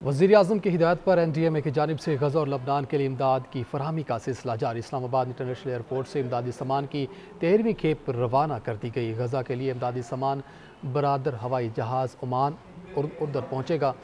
वज़ीर-ए-आज़म की हिदायत पर NDMA की जानिब से गज़ा और लबनान के लिए इमदाद की फरहमी का सिलसिला जारी। इस्लामाबाद इंटरनेशनल एयरपोर्ट से इमदादी सामान की 13वीं खेप रवाना कर दी गई। गज़ा के लिए इमदादी सामान बरादर हवाई जहाज़ ओमान उधर पहुँचेगा।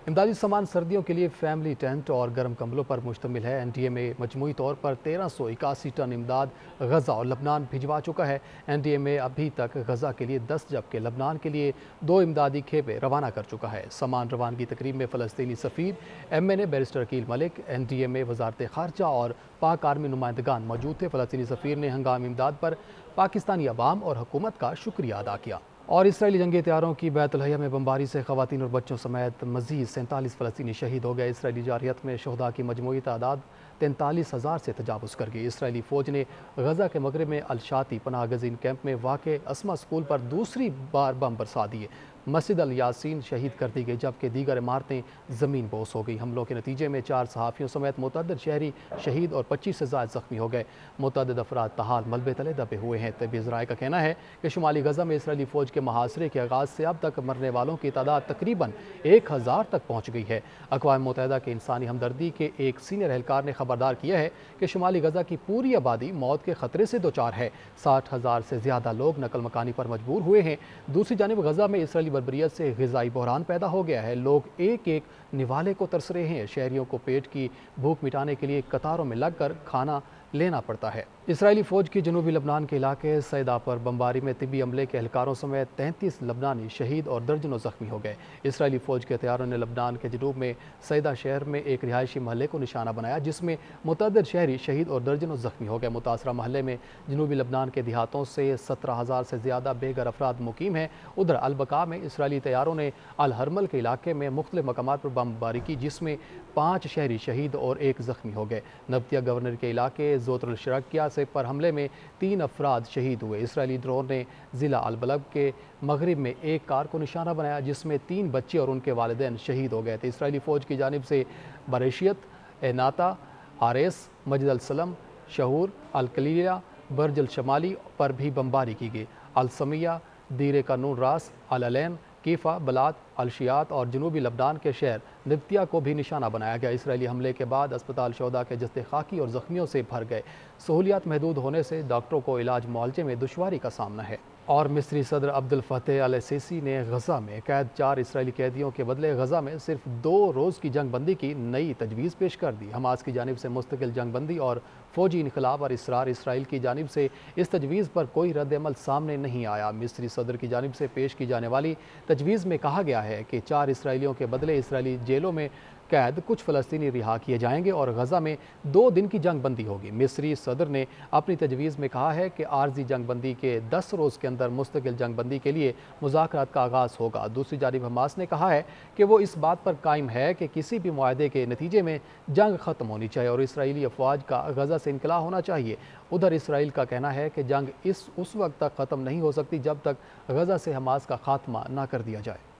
इमदादी सामान सर्दियों के लिए फैमिली टेंट और गर्म कंबलों पर मुश्तमिल है। NDMA मजमूई तौर पर 1381 टन इमदाद गज़ा और लबनान भिजवा चुका है। NDMA अभी तक गज़ा के लिए 10 जबकि लबनान के लिए 2 इमदादी खेपें रवाना कर चुका है। सामान रवानगी तकरीब में फ़लस्तीनी सफ़ीर MNA barrister Aqeel Malik, NDMA वज़ारत ख़ारजा और पाक आर्मी नुमाइंदगान मौजूद थे। फ़लस्तीनी सफ़ीर ने हंगामी इमदाद पर पाकिस्तानी अवाम और हुकूमत का शुक्रिया अदा किया। और इसराइली जंगी तैयारों की बैतलहैया में बमबारी से ख़वातीन और बच्चों समेत मज़ीद 47 फ़लस्तीनी शहीद हो गए। इसराइली जारहियत में शहदा की मजमूई तादाद 43,000 से तजावुज़ कर गई। इसराइली फ़ौज ने गज़ा के मगरब में अल-शाती पनाह गज़ीन कैंप में वाक़ अस्मा स्कूल पर दूसरी बार बम बरसा दिए। मस्जिद अल यासीन शहीद कर दी गई जबकि दीगर इमारतें ज़मीन बोस हो गई। हमलों के नतीजे में 4 सहाफ़ियों समेत मुतअद्दिद शहरी शहीद और 25 से ज़ायद ज़ख्मी हो गए। मुतअद्दिद अफराद तहाल मलबे तले दबे हुए हैं। तबी ज़राए का कहना है कि शुमाली गज़ा में इसराइली फ़ौज के मुहासरे के आगाज़ से अब तक मरने वालों की तादाद तकरीबन 1000 तक पहुँच गई है। अक़वाम मुत्तहिदा के इंसानी हमदर्दी के एक सीनियर एहलकार ने खबरदार किया है कि शुमाली गज़ा की पूरी आबादी मौत के ख़तरे से दोचार है। 60,000 से ज़्यादा लोग नकल मकानी पर मजबूर हुए हैं। दूसरी जानिब गज़ा में इसराइली बर्बरियत से ग़िज़ाई बहरान पैदा हो गया है। लोग एक एक निवाले को तरस रहे हैं। शहरियों को पेट की भूख मिटाने के लिए कतारों में लगकर खाना लेना पड़ता है। इसराइली फ़ौज की जनूबी लबनान के इलाके सैदा पर बमबारी में तिब्बी अमले के एहलकारों समेत 33 लबनानी शहीद और दर्जनों ज़ख्मी हो गए। इसराइली फ़ौज के हथियारों ने लबनान के जनूब में सैदा शहर में एक रिहायशी महल्ले को निशाना बनाया जिसमें मुतअद्दिद शहरी शहीद और दर्जनों ज़ख्मी हो गए। मुतासरा महल्ले में जनूबी लबनान के देहातों से 17,000 से ज़्यादा बेघर अफराद मुकीम हैं। उधर अलबका में इसराइली तैयारों ने अल हरमल के इलाके में मुख्तलिफ मकामात पर बमबारी की जिसमें 5 शहरी शहीद और 1 ज़ख्मी हो गए। नबतिया गवर्नर के इलाके जोतरल शरकिया से पर हमले में 3 अफराद शहीद हुए। इसराइली ड्रोन ने ज़िला अल-बलब के मगरिब में एक कार को निशाना बनाया जिसमें 3 बच्चे और उनके वालिदैन शहीद हो गए थे। इसराइली फ़ौज की जानिब से बरेशियत, एनाता, आरेस, मस्जिद अल-सलम, शहूर, अल-कलीला, बर्ज अल-शमाली पर भी बमबारी की गई। अल-समिया, दीर कानून रास, अल-अलैन, कीफ़ा, बलात, अलशियात और जनूबी लबनान के शहर नबतिया को भी निशाना बनाया गया। इसराइली हमले के बाद अस्पताल शहदा के जस्ते खाकी और ज़ख्मियों से भर गए। सहूलियात महदूद होने से डॉक्टरों को इलाज मुआलजे में दुश्वारी का सामना है। और मिस्री सदर अब्दुल फतेह अल सीसी ने गज़ा में कैद 4 इसराइली कैदियों के बदले गज़ा में सिर्फ 2 रोज़ की जंग बंदी की नई तजवीज़ पेश कर दी। हमास की जानिब से मुस्तकिल जंग बंदी और फ़ौजी इनकलाब और इसरार, इसराइल की जानिब से इस तजवीज़ पर कोई रद्द-ए-अमल सामने नहीं आया। मिस्री सदर की जानिब से पेश की जाने वाली तजवीज़ में कहा गया है कि 4 इसराइलियों के बदले इसराइली जेलों में कैद कुछ फ़लस्तीनी रिहा किए जाएंगे और गज़ा में 2 दिन की जंग बंदी होगी। मिस्री सदर ने अपनी तजवीज़ में कहा है कि आर्जी जंग बंदी के 10 रोज़ के अंदर मुस्तकिल जंग बंदी के लिए मुज़ाकरात का आगाज़ होगा। दूसरी जानिब हमास ने कहा है कि वो इस बात पर कायम है कि किसी भी मुआहदे के नतीजे में जंग ख़त्म होनी चाहिए और इसराइली अफवाज का गज़ा से इनकला होना चाहिए। उधर इसराइल का कहना है कि जंग उस वक्त तक ख़त्म नहीं हो सकती जब तक गज़ा से हमास का खात्मा ना कर दिया जाए।